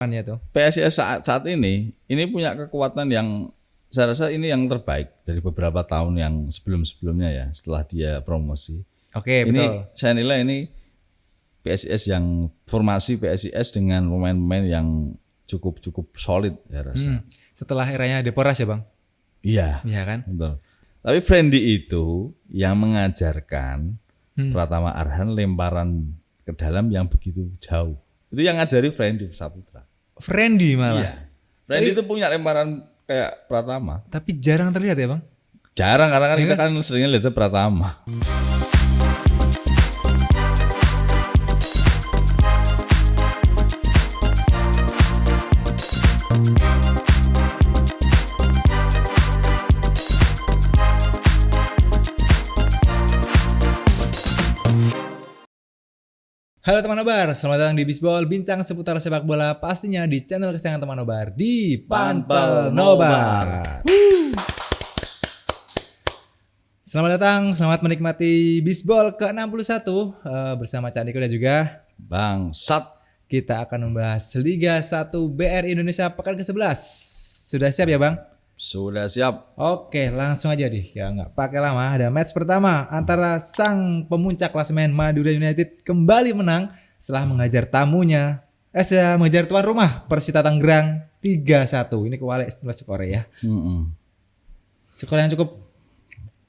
Ya tuh. PSIS saat ini punya kekuatan yang saya rasa ini yang terbaik dari beberapa tahun yang sebelum-sebelumnya ya, setelah dia promosi. Oke, Ini betul. saya nilai ini PSIS yang formasi PSIS dengan pemain-pemain yang cukup solid ya rasa. Setelah eranya Deporas ya, Bang? Iya. Iya kan? Betul. Tapi Friendly itu yang mengajarkan Pratama Arhan lemparan ke dalam yang begitu jauh. Itu yang ngajari Friendly Saputra. Friendly malah. Iya. Friendly itu punya lemparan kayak Pratama. Tapi jarang terlihat ya, Bang? Jarang karena kan kita kan seringnya lihat Pratama. Halo teman nobar, selamat datang di Bisbol, bincang seputar sepak bola pastinya di channel kesayangan teman nobar di Panpel Nobar. Selamat datang, selamat menikmati Bisbol ke-61 bersama Cak Niko dan juga Bang Sat. Kita akan membahas Liga 1 BRI Indonesia pekan ke-11. Sudah siap ya, Bang? Sudah siap. Oke, langsung aja deh. Ya nggak pakai lama. Ada match pertama antara sang pemuncak klasemen Madura United kembali menang setelah mengajar tamunya. Setelah mengajar tuan rumah Persita Tangerang 3-1. Ini kewalik setelah skor ya. Skor yang cukup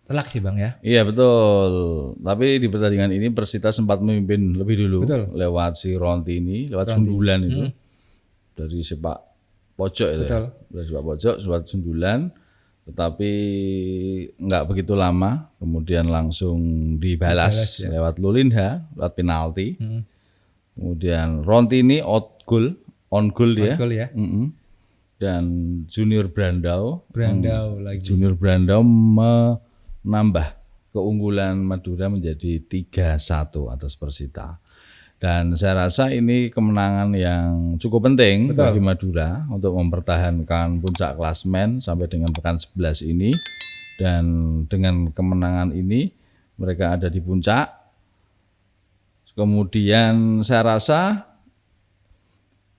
telak sih, Bang ya. Iya betul. Tapi di pertandingan ini Persita sempat memimpin lebih dulu. Betul. Lewat si Ronti ini, lewat sundulan itu dari sepak pojok itu. Betul. Dari sepak pojok, sepak sundulan. Tetapi nggak begitu lama, kemudian langsung dibalas lewat Lulinha, lewat penalti. Kemudian Ronti ini on goal dia. Gol ya. Dan Junior Brandao Lagi. Junior Brandao menambah keunggulan Madura menjadi 3-1 atas Persita. Dan saya rasa ini kemenangan yang cukup penting bagi Madura untuk mempertahankan puncak klasemen sampai dengan pekan 11 ini. Dan dengan kemenangan ini mereka ada di puncak. Kemudian saya rasa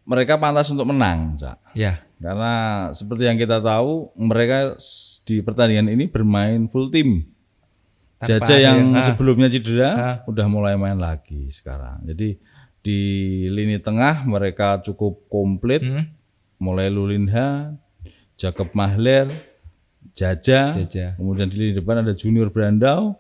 mereka pantas untuk menang, Cak. Ya. Karena seperti yang kita tahu mereka di pertandingan ini bermain full team. Jaja yang sebelumnya cedera udah mulai main lagi sekarang. Jadi di lini tengah mereka cukup komplit. Mulai Lulinha, Jacob Mahler, Jaja. Kemudian di lini depan ada Junior Brandao,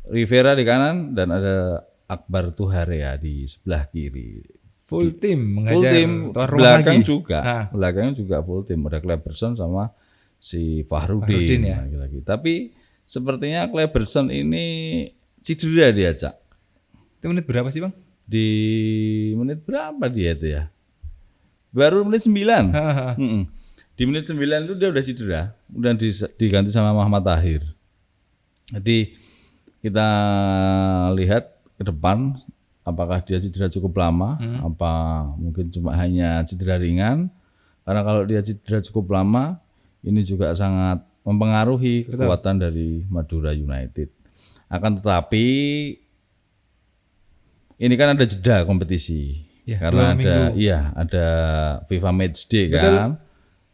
Rivera di kanan dan ada Akbar Tuharea di sebelah kiri. Full team mengajar Full team, belakang juga. Belakangnya juga full team. Ada Kleberson sama si Fahrudin ya. lagi-lagi. Tapi sepertinya Kleberson ini cedera dia, Cak. Itu menit berapa sih, Bang? Di menit berapa dia itu ya? Baru menit 9. Di menit 9 itu dia udah cedera. Udah diganti sama Muhammad Tahir. Jadi kita lihat ke depan apakah dia cedera cukup lama, apa mungkin cuma hanya cedera ringan. Karena kalau dia cedera cukup lama, ini juga sangat mempengaruhi kekuatan dari Madura United. Akan tetapi ini kan ada jeda kompetisi. Ya, karena ada FIFA Matchday kan.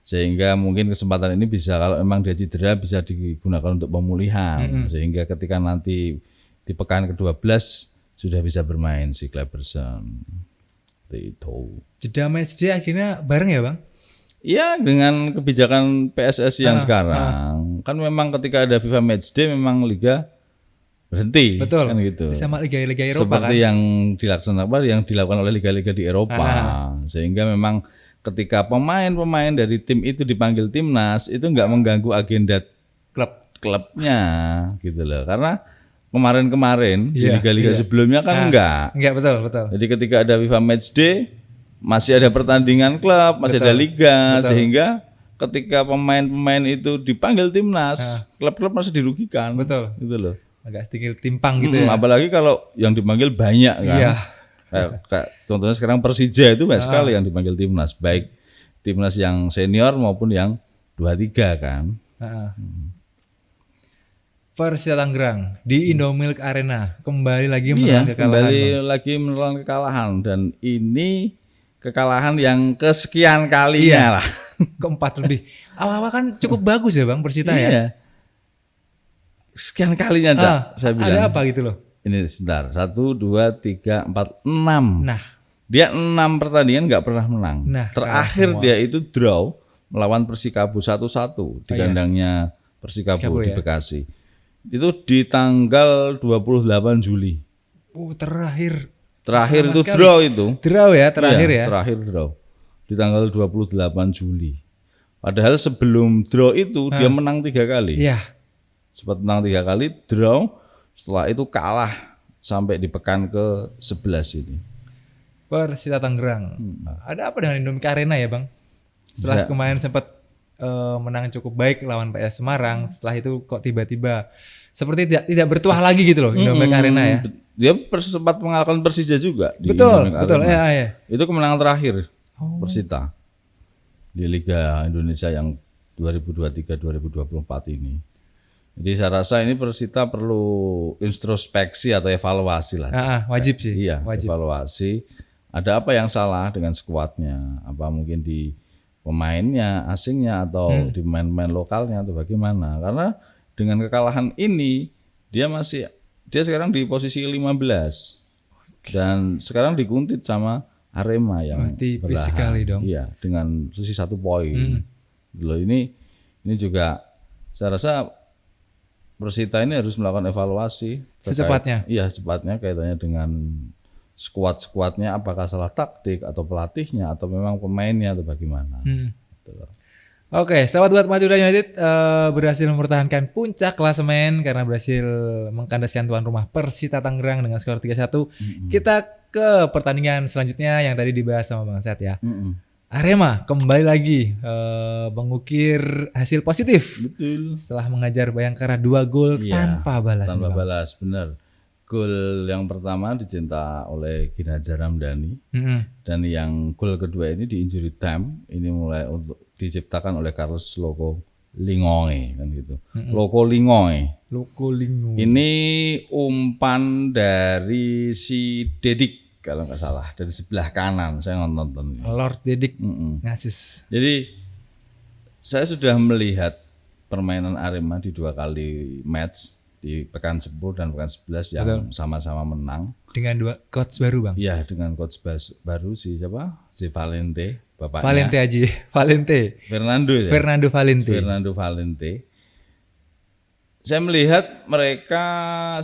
Sehingga mungkin kesempatan ini bisa kalau memang dia cedera bisa digunakan untuk pemulihan. Sehingga ketika nanti di pekan ke-12 sudah bisa bermain si Kleberson. Itu. Jeda matchday akhirnya bareng ya, Bang? Iya, dengan kebijakan PSSI yang sekarang. Kan memang ketika ada FIFA Matchday memang liga berhenti. Betul. Kan gitu. Sama liga-liga Eropa seperti yang dilakukan oleh liga-liga di Eropa. Sehingga memang ketika pemain-pemain dari tim itu dipanggil timnas itu nggak mengganggu agenda klubnya gitu loh. Karena kemarin-kemarin di liga-liga sebelumnya kan enggak. Betul. Jadi ketika ada FIFA Matchday masih ada pertandingan klub, masih ada liga, sehingga ketika pemain-pemain itu dipanggil timnas, klub-klub masih dirugikan. Betul. Gitu loh. Agak sedikit timpang gitu ya. Apalagi kalau yang dipanggil banyak kan. Iya. Kayak contohnya sekarang Persija itu banyak sekali yang dipanggil timnas, baik timnas yang senior maupun yang 23 kan. Persita Tangerang di Indomilk Arena kembali lagi menelan kekalahan. Menelan kekalahan dan ini kekalahan yang kesekian kalinya lah. Keempat lebih. Awal-awal kan cukup bagus ya Bang Persita ya. Iya. Sekian kalinya Cak, saya bilang. Ada apa gitu loh? Ini sebentar, 1, 2, 3, 4, 6. Nah, Dia 6 pertandingan nggak pernah menang. Nah, Terakhir kalah semua. dia itu draw melawan Persikabo 1-1 di kandangnya Persikabo di ya. Bekasi. Itu di tanggal 28 Juli. Terakhir Terakhir sama itu sekali. draw itu. Draw ya terakhir Iya, ya. Terakhir draw di tanggal 28 Juli. Padahal sebelum draw itu dia menang 3 kali. Iya. Sempat menang 3 kali, draw, setelah itu kalah sampai di pekan ke-11 ini. Persita Tangerang. Ada apa dengan Indomie Arena ya Bang? Setelah kemarin sempat menang cukup baik lawan PS Semarang, setelah itu kok tiba-tiba seperti tidak bertuah lagi gitu loh Indomie Arena ya. Dia sempat mengalahkan Persija juga di Betul, Indomie betul. Arena. Ya. Itu kemenangan terakhir Persita di Liga Indonesia yang 2023-2024 ini. Jadi saya rasa ini Persita perlu introspeksi atau evaluasi lah. Wajib sih. Iya, Wajib. evaluasi. Ada apa yang salah dengan skuadnya? Apa mungkin di pemainnya, asingnya, atau di pemain-pemain lokalnya atau bagaimana? Karena dengan kekalahan ini dia sekarang di posisi 15 dan sekarang dikuntit sama Arema yang tipis belahan. sekali dong. Iya, dengan selisih 1 poin. Loh, ini juga saya rasa Persita ini harus melakukan evaluasi Secepatnya. Iya, secepatnya kaitannya dengan skuadnya, apakah salah taktik atau pelatihnya atau memang pemainnya atau bagaimana. Gitu loh. Oke, selamat buat Madura United berhasil mempertahankan puncak klasemen karena berhasil mengkandaskan tuan rumah Persita Tangerang dengan skor 3-1. Kita ke pertandingan selanjutnya yang tadi dibahas sama Bang Set ya. Arema kembali lagi mengukir hasil positif. Betul. Setelah mengajar Bayangkara 2 gol Iya, tanpa balas. Tanpa nih, Bang. balas, benar. Gol yang pertama dicetak oleh Ginanjar Ramdhani dan yang gol kedua ini di injury time ini mulai untuk diciptakan oleh Carlos Loco Lingoe kan gitu. Loco Lingoe. Loco Lingoe. Ini umpan dari si Dedik kalau nggak salah dari sebelah kanan saya nonton. Lord Dedik ngasis. Jadi saya sudah melihat permainan Arema di 2 kali match di pekan 10 dan pekan 11 yang sama-sama menang. Dengan 2 coach baru Bang. Iya, dengan coach baru si siapa? Si Valente, bapaknya. Valente aja. Valente. Fernando ya. Fernando Valente. Saya melihat mereka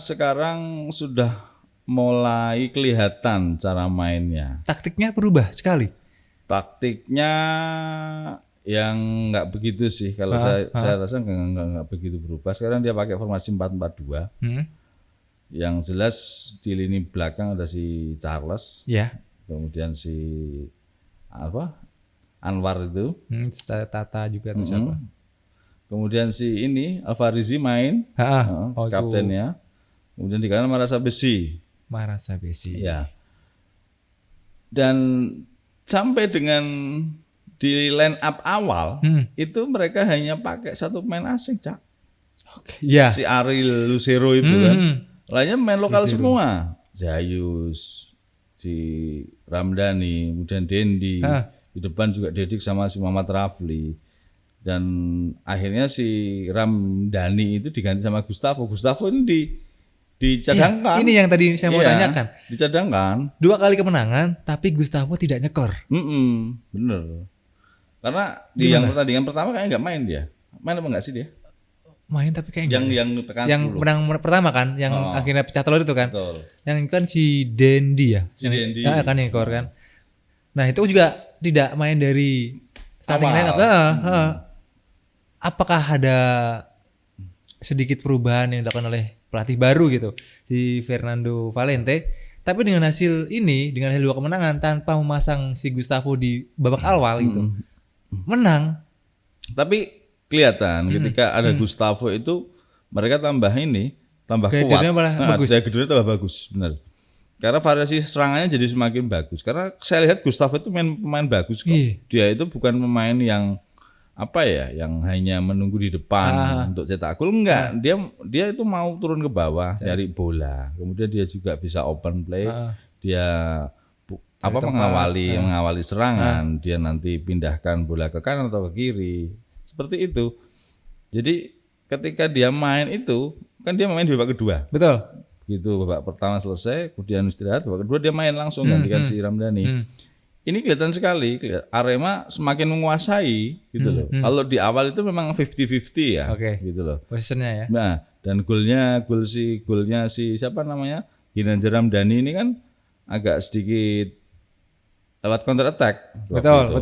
sekarang sudah mulai kelihatan cara mainnya. Taktiknya berubah sekali. Taktiknya yang nggak begitu sih kalau saya rasa nggak begitu berubah. Sekarang dia pakai formasi 4-4-2. Yang jelas di lini belakang ada si Charles, Ya. kemudian si Anwar itu, Tata juga atau siapa? kemudian si ini Alvarizi main, kaptennya. Kemudian di kanan Marasa Besi. Marasa Besi. Ya. Dan sampai dengan di line up awal itu mereka hanya pakai 1 pemain asing, Cak. Oke. Ya. Si Ariel Lucero itu kan. Lainnya pemain lokal semua. Zayus, si Ramdhani, kemudian Dendi. Di depan juga Dedik sama si Muhammad Rafli. Dan akhirnya si Ramdhani itu diganti sama Gustavo. Gustavo ini dicadangkan. Ini yang tadi saya mau tanyakan. Dicadangkan. 2 kali kemenangan, tapi Gustavo tidak nyekor. Bener. Karena di yang pertandingan pertama kayaknya nggak main dia. Main apa nggak sih dia? Main tapi kayak Yang pekan yang 10. menang pertama kan, yang akhirnya pecah telur itu kan. Betul. Yang kan si Dendi ya. Si Dendi. Kan yang nyekor kan. Nah, itu juga tidak main dari starting Awal. line up. Apakah ada sedikit perubahan yang dilakukan oleh pelatih baru gitu, si Fernando Valente? Tapi dengan hasil ini, dengan hasil 2 kemenangan tanpa memasang si Gustavo di babak awal gitu, menang. Tapi kelihatan ketika ada Gustavo itu mereka tambah kuat. Gaya malah bagus. Gaya gedurnya tambah bagus, benar. Karena variasi serangannya jadi semakin bagus. Karena saya lihat Gustavo itu pemain bagus kok. Dia itu bukan pemain yang yang hanya menunggu di depan untuk cetak gol, enggak. Dia itu mau turun ke bawah nyari bola. Kemudian dia juga bisa open play. Dia mengawali serangan, dia nanti pindahkan bola ke kanan atau ke kiri. Seperti itu. Jadi ketika dia main itu, kan dia main di babak kedua. Betul. Gitu, babak pertama selesai, kemudian istirahat, babak kedua dia main langsung gantikan si Ramdhani. Ini kelihatan sekali, Arema semakin menguasai gitu loh. Kalau di awal itu memang 50-50 ya, gitu loh. Posisinya ya. Nah, dan golnya si siapa namanya? Ginanjar Ramdhani ini kan agak sedikit lewat counter attack. Betul.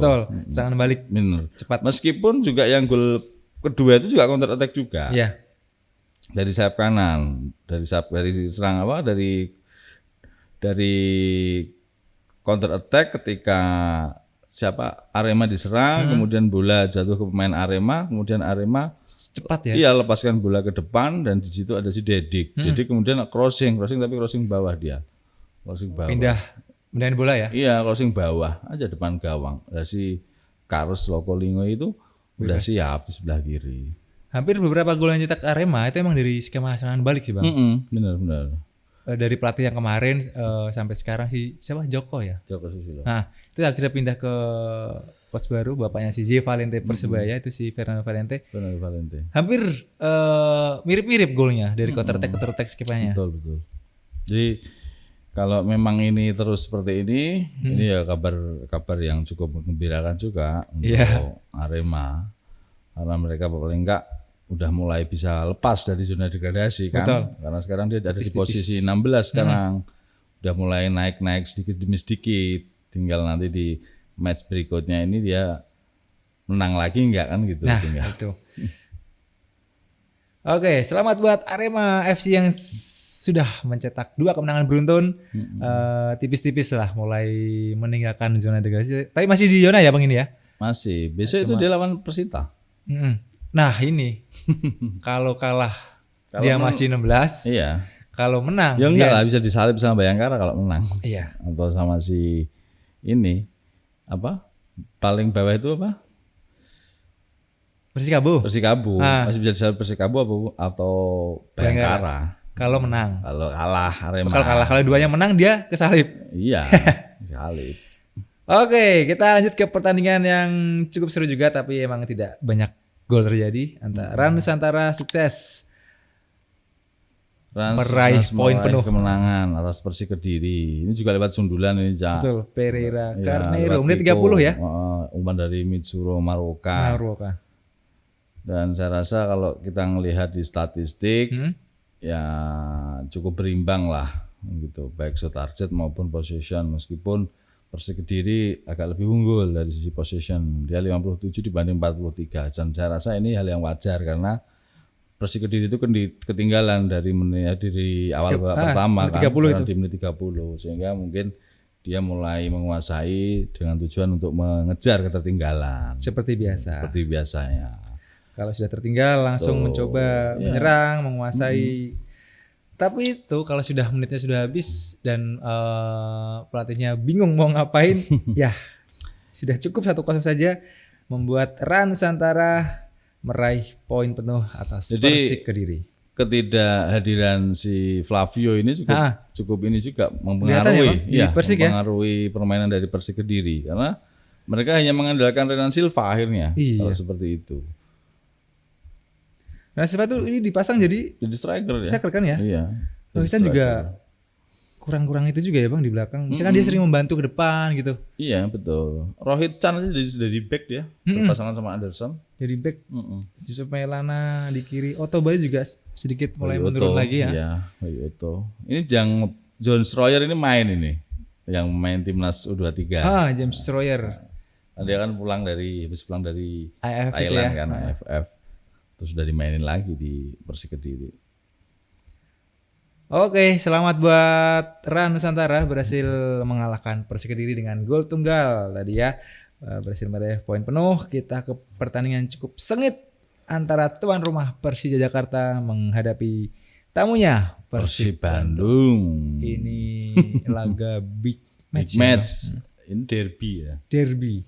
Serangan balik cepat. Meskipun juga yang gol kedua itu juga counter attack juga. Iya. Dari sayap kanan, dari serang apa? Dari counter attack ketika Arema diserang, kemudian bola jatuh ke pemain Arema, kemudian Arema cepat ya. Iya, lepaskan bola ke depan dan di situ ada si Dedik. Dedik kemudian crossing tapi crossing bawah dia. Crossing bawah. Pindahin bola ya. Iya, crossing bawah aja depan gawang. Ada si Carlos Lokolingo itu udah siap di sebelah kiri. Hampir beberapa gol yang cetak Arema itu emang dari skema serangan balik sih, Bang. Benar. Dari pelatih yang kemarin sampai sekarang si siapa Joko Susilo. Nah, itu akhirnya pindah ke coach baru, bapaknya si J Valente Persebaya, itu si Fernando Valente. Hampir mirip-mirip golnya dari counter attack skemanya. Betul. Jadi kalau memang ini terus seperti ini ya kabar yang cukup menggembirakan juga untuk Arema, karena mereka paling enggak udah mulai bisa lepas dari zona degradasi kan. Betul. Karena sekarang dia ada di posisi 16 sekarang. Udah mulai naik sedikit demi sedikit. Tinggal nanti di match berikutnya ini dia menang lagi enggak kan gitu. Nah, itu. Oke, selamat buat Arema FC yang sudah mencetak 2 kemenangan beruntun. Tipis-tipis lah mulai meninggalkan zona degradasi. Tapi masih di zona ya Bang ini ya? Masih. Besok itu dia lawan Persita. Nah ini kalau kalah dia masih 16. Iya. Kalau menang ya enggak lah, bisa disalip sama Bayangkara kalau menang. Iya. Atau sama si ini apa? Paling bawah itu apa? Persikabo. Masih bisa disalip Persikabo atau Bayangkara. Kalau menang. Kalau kalah Arema. Kalau duanya menang dia kesalip. Iya, kesalip. Oke, kita lanjut ke pertandingan yang cukup seru juga tapi emang tidak banyak gol terjadi. Antara Nusantara sukses meraih poin penuh kemenangan atas Persik Kediri. Ini juga lewat sundulan ini, Cak. Betul, Pereira Carneiro menit 30 ya. Umpan dari Mitsuro Maroka. Dan saya rasa kalau kita ngelihat di statistik ya cukup berimbang lah gitu, baik shot target maupun possession, meskipun Persik Kediri agak lebih unggul dari sisi possession. Dia 57 dibanding 43. Dan saya rasa ini hal yang wajar karena Persik Kediri itu ketinggalan dari awal babak pertama kan, di menit 30. Sehingga mungkin dia mulai menguasai dengan tujuan untuk mengejar ketertinggalan. Seperti biasanya. Kalau sudah tertinggal langsung mencoba menyerang, menguasai. Tapi itu kalau menitnya sudah habis dan pelatihnya bingung mau ngapain, ya sudah cukup 1-0 saja membuat Nusantara meraih poin penuh atas Persik Kediri. Ketidakhadiran si Flavio ini cukup mempengaruhi, mempengaruhi permainan dari Persik Kediri karena mereka hanya mengandalkan Renan Silva akhirnya. Kalau seperti itu. Nah Silva tuh ini dipasang jadi striker ya. Striker kan ya? Iya. Rohitan juga kurang itu juga ya Bang di belakang. Misalkan dia sering membantu ke depan gitu. Iya betul. Rohit Chan aja sudah di back dia. Berpasangan sama Anderson. Jadi back. Yusuf Mailana di kiri. Otto Bayu juga sedikit mulai menurun lagi ya. Iya, Otto. Ini John Schroyer ini main ini. Yang main timnas U23. James Schroyer. Dia kan habis pulang dari AFF Thailand ya? Kan AFF. Terus sudah dimainin lagi di Persik Kediri. Oke, selamat buat Nusantara berhasil mengalahkan Persik Kediri dengan gol tunggal tadi ya. Berhasil meraih poin penuh. Kita ke pertandingan cukup sengit antara tuan rumah Persija Jakarta menghadapi tamunya Persib Bandung. Ini laga big match. Ini derby ya. Derby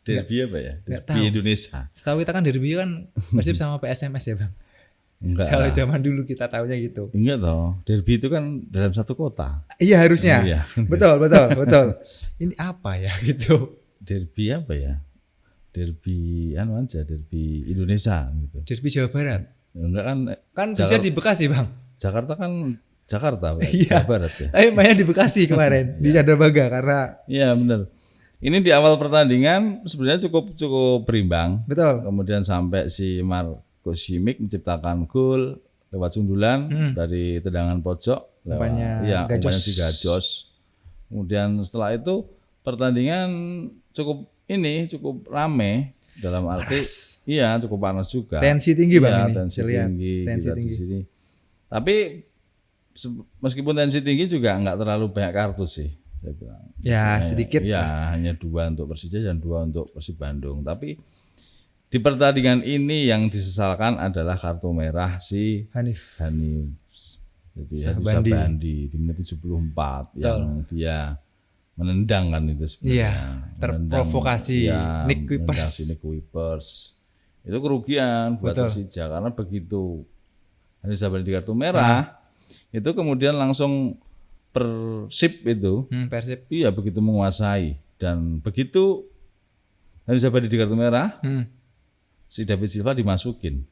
Derby apa ya? Derby Indonesia. Setahu kita kan derby kan Persib sama PSMS ya Bang. Enggak Kalau lah. zaman dulu kita tahunya gitu. Enggak toh. Derby itu kan dalam satu kota. Iya harusnya. Iya. Betul. Ini apa ya gitu. Derby apa ya? Derby derby Indonesia gitu. Derby Jawa Barat. Enggak kan Kan bisa di Bekasi, Bang. Jakarta kan Jakarta, Iya. Jawa Barat ya. Mainnya di Bekasi kemarin di Candrabaga karena Iya benar. Ini di awal pertandingan sebenarnya cukup berimbang. betul. Kemudian sampai si Marco Simic menciptakan gol lewat sundulan dari tendangan pojok lewat Umpannya Gajos. umpannya si Gajos. Kemudian setelah itu pertandingan cukup rame dalam arti iya cukup panas juga. Tensi tinggi, Bang, Iya, ini. tensi Saya lihat. tinggi Tensi kita tinggi. di sini. Tapi meskipun tensi tinggi juga nggak terlalu banyak kartu sih saya bilang. Ya, sedikit. Ya, hanya 2 untuk Persija dan 2 untuk Persib Bandung. Tapi di pertandingan ini yang disesalkan adalah kartu merah si Hanif. Jadi Sabandi. Sabandi di menit 74 yang dia menendang kan itu sebenarnya. Iya, terprovokasi Nick Kuipers. menendang si Nick Kuipers. Itu kerugian buat Betul. Persija karena begitu Hanif Sabandi di kartu merah, itu kemudian langsung Persib itu Persib. iya begitu menguasai dan begitu Hanif Sabandi di kartu merah, si David Silva dimasukin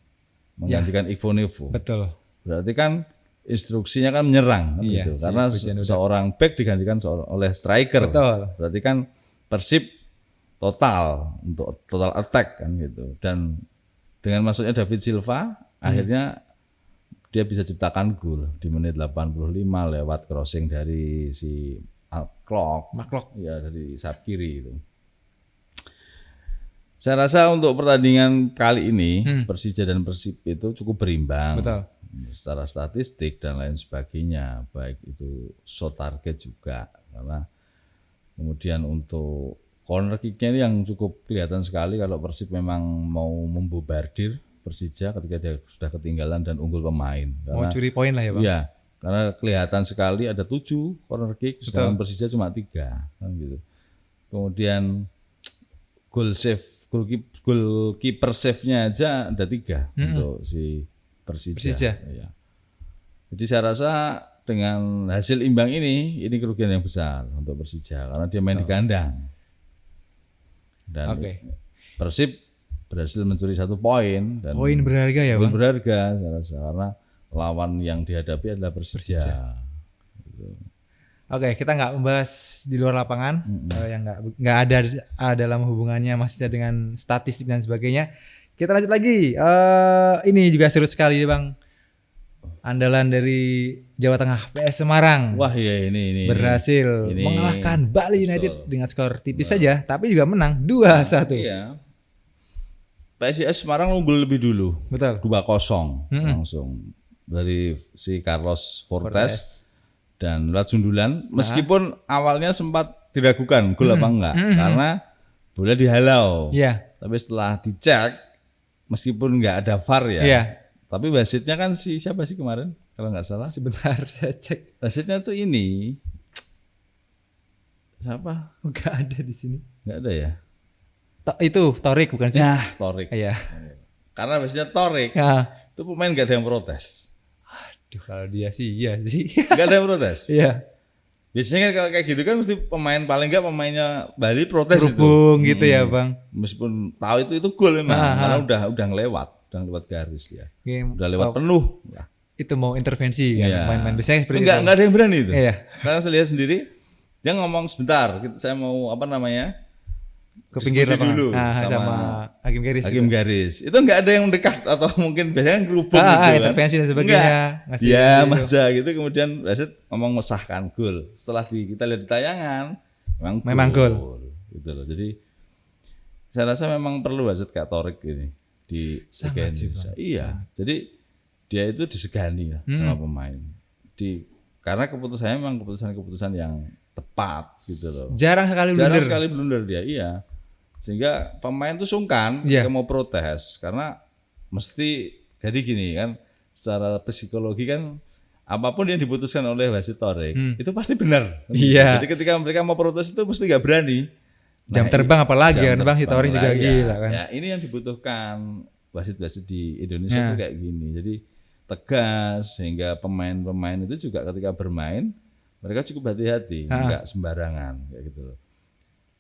menggantikan Ivo Nevo. Betul. Berarti kan instruksinya kan menyerang kan Iya, gitu. si Karena Pujian udah. seorang back digantikan oleh striker. Betul. Berarti kan Persib total attack kan gitu. Dan dengan masuknya David Silva akhirnya dia bisa ciptakan gol di menit 85 lewat crossing dari si Maklok. ya dari sayap kiri itu. Saya rasa untuk pertandingan kali ini Persija dan Persib itu cukup berimbang. Betul. Secara statistik dan lain sebagainya, baik itu shot target juga karena kemudian untuk corner kicknya ini yang cukup kelihatan sekali kalau Persib memang mau membobardir Persija ketika dia sudah ketinggalan dan unggul pemain. Mau Karena, curi poin lah ya, Bang. iya, karena kelihatan sekali ada 7 corner kick, sedangkan Persija cuma 3 kan gitu. Kemudian goalkeeper save-nya aja ada 3 untuk si Persija. Iya. Jadi saya rasa dengan hasil imbang ini kerugian yang besar untuk Persija karena dia main di kandang. Dan Persib berhasil mencuri 1 poin dan Poin berharga ya, poin Bang. berharga saya rasa karena lawan yang dihadapi adalah Persija. Oke, kita nggak membahas di luar lapangan yang nggak ada dalam hubungannya maksudnya dengan statistik dan sebagainya. Kita lanjut lagi. Ini juga seru sekali, Bang. Andalan dari Jawa Tengah, PS Semarang. Wah iya ini berhasil ini, mengalahkan Bali United dengan skor tipis saja, tapi juga menang 2-1. Iya. PSIS Semarang unggul lebih dulu. Betul. 2-0 langsung dari si Carlos Fortes dan lewat sundulan. Meskipun awalnya sempat diragukan gol apa enggak karena bola dihalau. Iya. Tapi setelah dicek meskipun enggak ada VAR ya. Iya. Tapi wasitnya kan siapa sih kemarin kalau nggak salah? Sebentar saya cek. Wasitnya tuh ini siapa? Enggak ada di sini. Nggak ada ya? Itu Torik bukan sih? Ya, Torik. Iya. Karena wasitnya Torik. Ya. Itu pemain nggak ada yang protes. Aduh, kalau dia sih iya sih. Nggak ada yang protes. Iya. Biasanya kan kalau kayak gitu kan mesti pemain paling nggak pemainnya Bali protes Berhubung gitu ya, Bang. Meskipun tahu itu gol memang karena udah lewat garis dia. Game, Udah lewat penuh. Lah. itu mau intervensi kan Iya. main-main biasanya seperti Enggak ada yang berani itu. Iya. Karena saya lihat sendiri dia ngomong sebentar, saya mau ke pinggir diskusi lapangan. dulu sama Hakim Garis. Hakim Garis. Itu enggak ada yang mendekat atau mungkin biasanya kerubung gitu kan. Intervensi dan sebagainya. Ngasih Ya, gitu. masa gitu kemudian wasit ngomong mesahkan gol. Setelah kita lihat di tayangan memang gol. Gitu loh. Jadi saya rasa memang perlu wasit kayak Torik ini di Liga Indonesia. Iya. Jadi dia itu disegani ya sama pemain. Karena keputusannya memang keputusan yang tepat gitu loh. Jarang sekali blunder dia, iya. Sehingga pemain tuh sungkan ketika mau protes karena mesti jadi gini kan secara psikologi kan apapun yang diputuskan oleh wasit Torik itu pasti benar. Iya. Jadi ketika mereka mau protes itu mesti nggak berani. Jam terbang apalagi kan Bang, si Torik juga gila kan. Ya, ini yang dibutuhkan wasit-wasit di Indonesia tuh kayak gini. Jadi tegas sehingga pemain-pemain itu juga ketika bermain mereka cukup hati-hati, enggak sembarangan kayak gitu loh.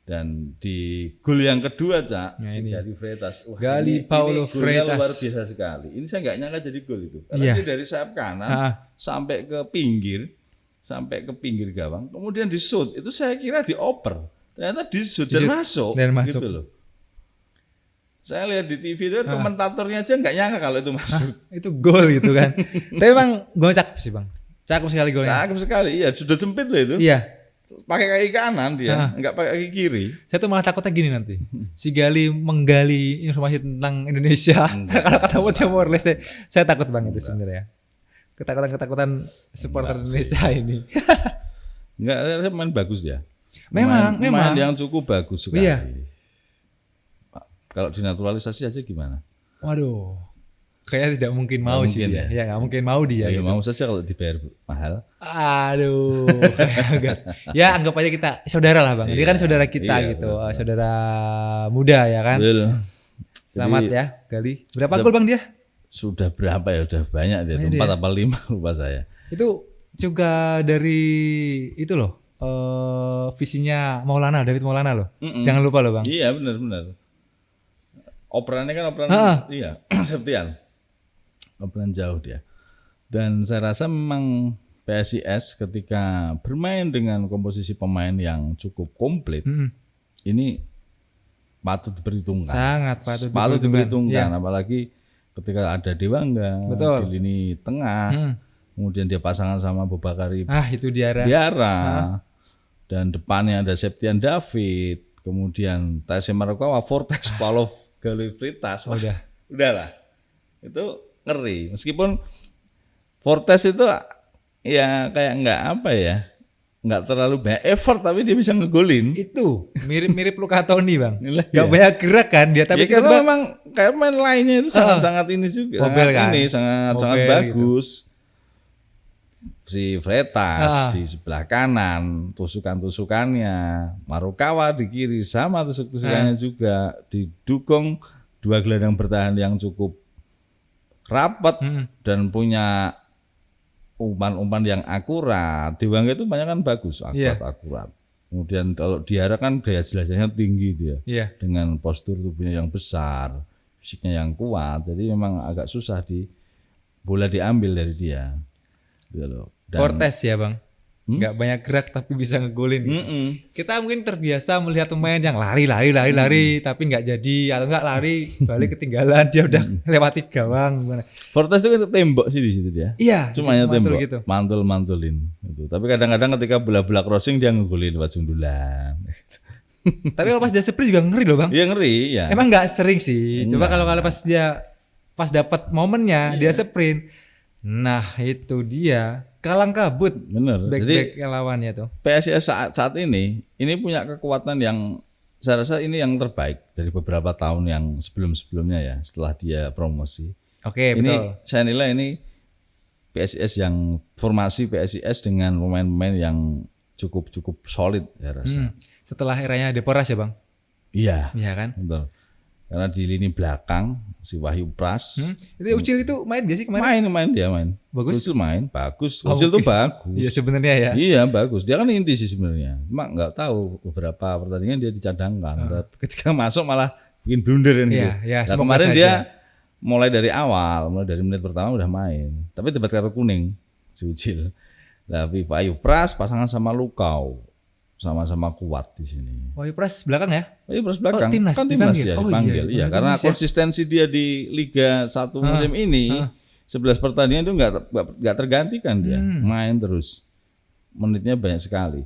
Dan di gol yang kedua Cak, Gali Freitas. Gali Paulo Freitas luar biasa sekali. Ini saya nggak nyangka jadi gol itu. Karena dia dari sayap kanan sampai ke pinggir gawang, kemudian di shoot. Itu saya kira dioper. Ternyata di shoot dan masuk gitu loh. Saya lihat di TV itu komentatornya aja nggak nyangka kalau itu masuk. Itu gol gitu kan. Tapi emang gol cakep sih Bang. Cakep sekali golnya. Cakep sekali, ya sudah sempit loh itu. Iya. Pakai kaki kanan dia, enggak pakai kaki kiri. Saya tuh malah takutnya gini nanti. Si Gali menggali informasi tentang Indonesia. Kalau ketemu Timor Leste, saya takut banget itu sebenarnya. Ketakutan supporter Indonesia ini. Enggak, saya main bagus dia. Memang. Main yang cukup bagus sekali. Iya. Kalau dinaturalisasi aja gimana? Waduh. Kayaknya tidak mungkin mau sih dia. Ya nggak mungkin mau dia. Ya, gitu. mau saja kalau dibayar mahal. Aduh. Ya anggap aja kita saudara lah Bang. Dia kan saudara kita gitu. Betul. Saudara muda ya kan. Betul. Selamat ya Gali. Berapa gol Bang dia? Sudah berapa ya? Udah banyak dia. 4 apa 5 lupa saya. Itu juga dari itu loh. Visinya Maulana, David Maulana loh. Jangan lupa loh Bang. Iya benar. Operannya kan iya Septian. Operan jauh dia. Dan saya rasa memang PSIS ketika bermain dengan komposisi pemain yang cukup komplit, ini patut diperhitungkan. Sangat patut diperhitungkan. Ya. Apalagi ketika ada Dewangga di lini tengah, kemudian dia pasangan sama Bobakari itu Diarra. Dan depannya ada Septian David, kemudian Taese Marukawa, Fortes, Paulo Gali Freitas. Udahlah. Itu ngeri. Meskipun Fortes itu ya kayak nggak terlalu banyak effort tapi dia bisa ngegolin. Itu mirip Luka Toni Bang. Gak banyak gerak kan dia tapi ya, karena memang kayak main lainnya itu sangat ini juga. Sangat bagus. Gitu. Si Freitas di sebelah kanan, tusukannya, Marukawa di kiri sama tusukannya juga, didukung 2 gelandang bertahan yang cukup rapat dan punya umpan-umpan yang akurat. Dewangga itu banyak kan bagus, akurat. Kemudian kalau Diarra kan daya jelajahnya tinggi dia, dengan postur tubuhnya yang besar, fisiknya yang kuat. Jadi memang agak susah bola diambil dari dia. Gitu loh. Fortes ya Bang, nggak banyak gerak tapi bisa ngegolin. Kita mungkin terbiasa melihat pemain yang lari, tapi nggak jadi atau nggak lari balik ketinggalan dia udah lewati gawang. Fortes itu tembok sih di situ dia. Iya. Cuma tembok, gitu. mantulin. Gitu. Tapi kadang-kadang ketika bola-bola crossing dia ngegolin lewat sundulan. Tapi kalau pas dia sprint juga ngeri loh Bang. Iya ngeri ya. Emang nggak sering sih. Coba kalau pas dapat momennya dia sprint. Nah itu dia. Kalang kabut. Bener. Back lawannya tuh. PSIS saat ini punya kekuatan yang saya rasa ini yang terbaik dari beberapa tahun yang sebelumnya ya, setelah dia promosi. Oke, betul. Saya nilai ini PSIS yang formasi PSIS dengan pemain-pemain yang cukup solid ya rasa. Setelah eranya Deporas ya Bang? Iya. Iya kan? Betul. Karena di lini belakang si Wahyu Pras. Itu Ucil itu main gak sih kemarin? Main dia. Bagus. Ucil bagus. Ucil tuh bagus. Iya sebenarnya ya. Iya bagus. Dia kan inti sih sebenarnya. Cuma nggak tahu beberapa pertandingan dia dicadangkan. Ketika masuk malah bikin blunder gitu. Iya. Nah, kemarin saja. Dia mulai dari menit pertama udah main. Tapi dapat kartu kuning si Ucil. Tapi Wahyu Pras pasangan sama Lukau. Sama-sama kuat di sini. Wahyu Pras belakang ya? Wahyu Pras belakang. Timnas dia dipanggil. Iya, karena konsistensi dia di Liga 1 musim ini 11 pertandingan itu enggak tergantikan dia. Main terus. Menitnya banyak sekali.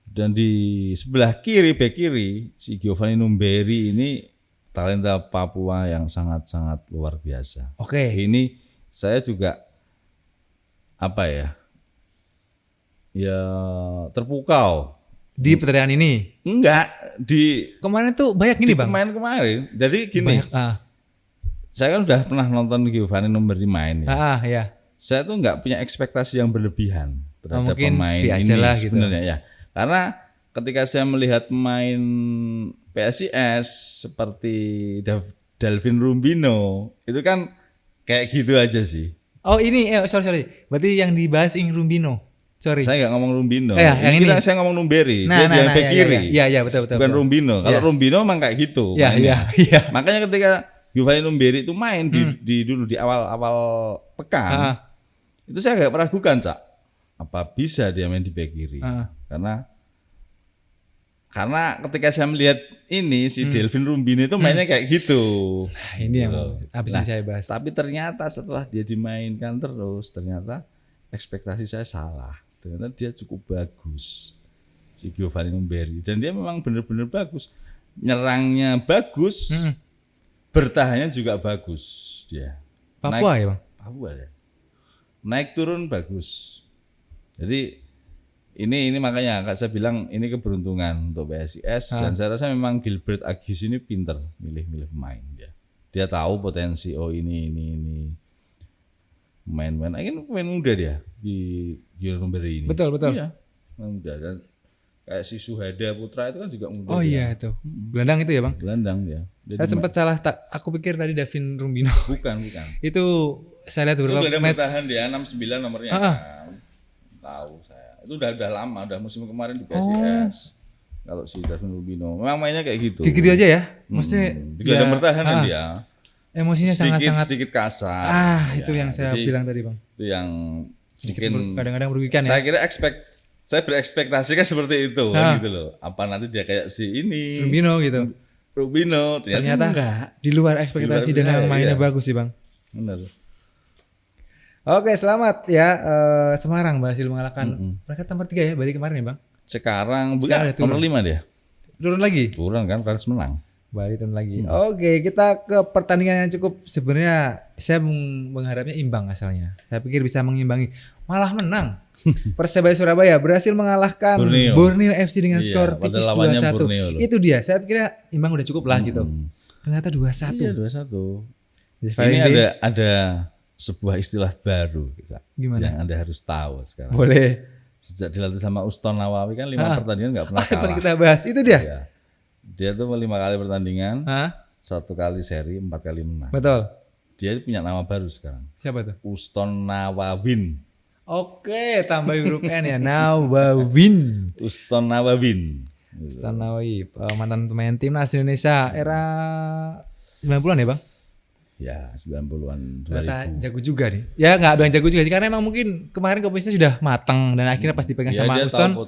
Dan di sebelah kiri, bek kiri, si Giovanni Numberi ini talenta Papua yang sangat-sangat luar biasa. Oke. Ini saya juga ya terpukau di pertandingan ini. Enggak, kemarin tuh banyak gini Bang. Kemarin. Jadi gini. Saya kan udah pernah nonton Giovanni Numberi main ya. Iya. Saya tuh enggak punya ekspektasi yang berlebihan terhadap pemain ini gitu. Sebenarnya ya. Karena ketika saya melihat pemain PSIS seperti Dalvin Rumbino, itu kan kayak gitu aja sih. Oh ini, sorry. Berarti yang dibahas Ing Rumbino. Sorry. Saya nggak ngomong Rumbino. Yang ini. Saya ngomong Numberi. Nah, dia yang back kiri. Iya, betul. Bukan Rumbino. Kalau Rumbino emang kayak gitu. Iya. Makanya ketika Giovanni Numberi itu main dulu di awal pekan, itu saya agak meragukan, Cak. Apa bisa dia main di back kiri? Karena ketika saya melihat ini si Delvin Rumbino itu mainnya kayak gitu. Nah, ini yang habis ini saya bahas. Tapi ternyata setelah dia dimainkan terus, ternyata ekspektasi saya salah. Ternyata dia cukup bagus, si Giovanni Numberi, dan dia memang benar-benar bagus. Nyerangnya bagus, bertahannya juga bagus dia. Papua ya bang? Papua ya. Naik turun bagus. Jadi ini makanya saya bilang ini keberuntungan untuk PSIS, dan saya rasa memang Gilbert Agis ini pinter milih pemain dia. Dia tahu potensi ini pemain-pemain. Ini pemain muda dia di Numberi ini. Betul. Iya, pemain muda. Dan kayak si Suhada Putra itu kan juga muda. Oh iya itu. Gelandang itu ya bang? Gelandang dia. Saya sempat salah, aku pikir tadi Davin Rumbino. Bukan. Itu saya lihat beberapa match. Bertahan dia 69 nomornya kan. Tahu saya. Itu udah lama, udah musim kemarin di PSIS. Kalau si Davin Rumbino memang mainnya kayak gitu. Gitu aja ya? Maksudnya di gelandang bertahan kan dia. Emosinya sedikit kasar. Itu yang saya bilang tadi bang. Itu yang bikin kadang-kadang merugikan ya. Saya kira saya berekspektasi kan seperti itu gitu loh. Apa nanti dia kayak si ini Rumbino ternyata enggak. Di luar ekspektasi dan yang mainnya bagus sih bang. Benar. Oke, selamat ya Semarang berhasil mengalahkan mereka tempat 3 ya balik kemarin ya bang. Sekarang bukan nomor 5 dia. Turun lagi? Turun kan, harus menang. Balik turun lagi. Oke, kita ke pertandingan yang cukup sebenarnya saya mengharapnya imbang asalnya. Saya pikir bisa mengimbangi, malah menang. Persebaya Surabaya berhasil mengalahkan Borneo FC dengan skor tipis 2-1. Itu dia. Saya pikir imbang udah cukup lah gitu. Ternyata 2-1. Iya, 2-1. Ini ada sebuah istilah baru gimana? Yang Anda harus tahu sekarang. Boleh. Sejak dilatih sama Uston Nawawi kan 5 pertandingan nggak pernah kalah. Kita bahas itu dia. Ya. Dia tuh 5 kali pertandingan, 1 kali seri, 4 kali menang. Betul. Dia punya nama baru sekarang. Siapa tuh? Uston Nawawin. Oke, tambah huruf N ya. Nawawin. Uston Nawawin. Uston Nawawi, mantan pemain timnas Indonesia era 90-an ya bang? Ya 90-an 2000. Ternyata jago juga nih. Ya nggak bilang jago juga sih, karena emang mungkin kemarin komposisinya sudah matang dan akhirnya pas dipegang sama Uston.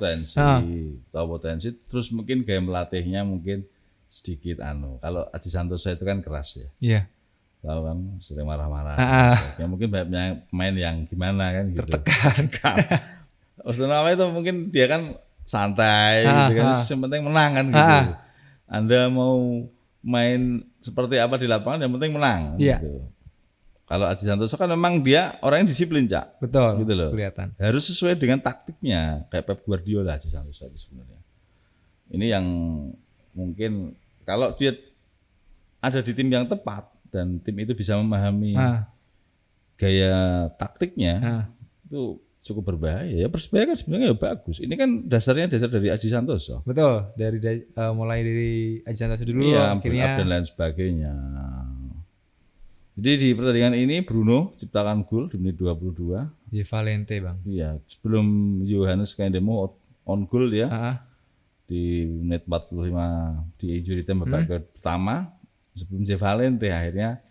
Tahu potensi. Terus mungkin gaya melatihnya mungkin sedikit Kalau Aji Santoso itu kan keras ya. Iya. Tahu kan sering marah-marah. Ya, mungkin banyak pemain yang gimana kan gitu. Tertekan. Uston Nawawi itu mungkin dia kan santai gitu kan. Yang penting menang kan gitu. Anda mau main seperti apa di lapangan yang penting menang gitu. Kalau Aji Santoso kan memang dia orang yang disiplin, Cak. Betul. Gitu loh. Kelihatan. Harus sesuai dengan taktiknya kayak Pep Guardiola Aji Santoso itu sebenarnya. Ini yang mungkin kalau dia ada di tim yang tepat dan tim itu bisa memahami gaya taktiknya itu cukup berbahaya. Ya Persebaya kan sebenarnya bagus. Ini kan dasar dari Aji Santoso. Betul. Mulai dari Aji Santoso dulu, akhirnya dan lain sebagainya. Jadi di pertandingan ini Bruno ciptakan gol di menit 22. J Valente bang. Iya. Sebelum Johannes Kaindemo on goal ya. Di menit 45 di injury time babak pertama. Sebelum J Valente akhirnya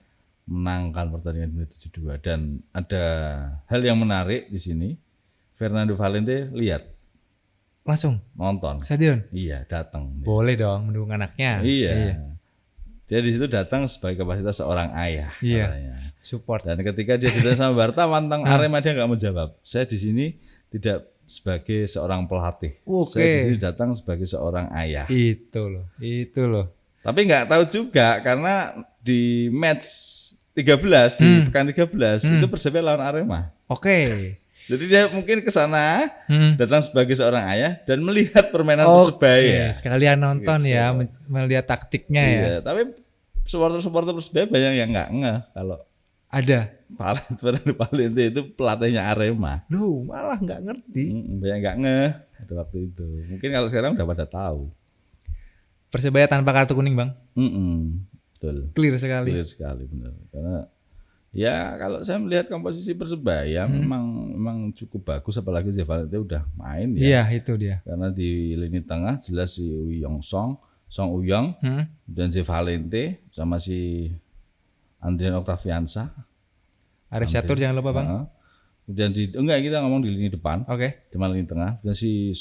menangkan pertandingan di menit 72. Dan ada hal yang menarik di sini. Fernando Valente lihat. Langsung nonton. Stadion. Iya, datang. Boleh dong mendukung anaknya. Iya. Dia di situ datang sebagai kapasitas seorang ayah. Iya. Katanya. Support. Dan ketika dia ditanya sama wartawan tentang Arema dia nggak mau jawab. Saya di sini tidak sebagai seorang pelatih. Saya di sini datang sebagai seorang ayah. Itu loh. Tapi nggak tahu juga karena di match 13 di pekan 13 itu Persebaya lawan Arema. Oke. Jadi dia mungkin ke sana datang sebagai seorang ayah dan melihat permainan Persebaya. Sekalian nonton gitu. Ya, melihat taktiknya ya. Tapi supporter Persebaya banyak yang nggak ngeh kalau ada Valente itu pelatihnya Arema. Loh, malah nggak ngerti. Banyak nggak ngeh pada waktu itu. Mungkin kalau sekarang udah pada tahu. Persebaya tanpa kartu kuning bang. Betul. Clear sekali benar. Karena Ya kalau saya melihat komposisi Persebaya memang cukup bagus, apalagi Zevalente udah main ya. Iya, itu dia. Karena di lini tengah jelas si Uyong Song Uyong dan Zevalente sama si Andrian Octaviansa. Arif Catur jangan lupa Bang. Kemudian kita ngomong di lini depan. Oke. Cuma lini tengah. Dan si